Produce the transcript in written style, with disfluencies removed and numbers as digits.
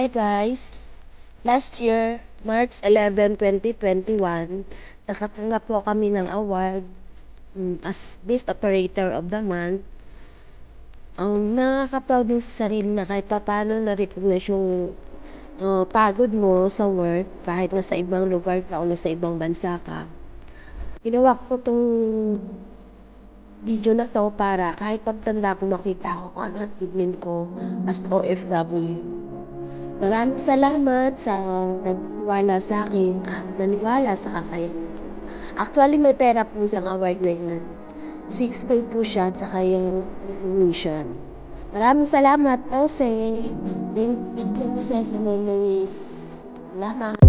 Hi guys! Last year, March 11, 2021, nakatanggap po kami ng award as Best Operator of the Month. Nakaka-proud din sa sarili na kahit paano na-recognize yung pagod mo sa work kahit nasa ibang lugar ka o nasa ibang bansa ka. Ginawa ko itong video na to para kahit pagtanda ko makita ko kung ano achievement ko as OFW. Maraming salamat sa nagtiwala sa akin at naniwala sa kakayahan ko. Actually, may pera po isang award na yun. 6K po siya at saka yung recognition. Maraming salamat, Jose. Thank you, Princess Memories. Salamat.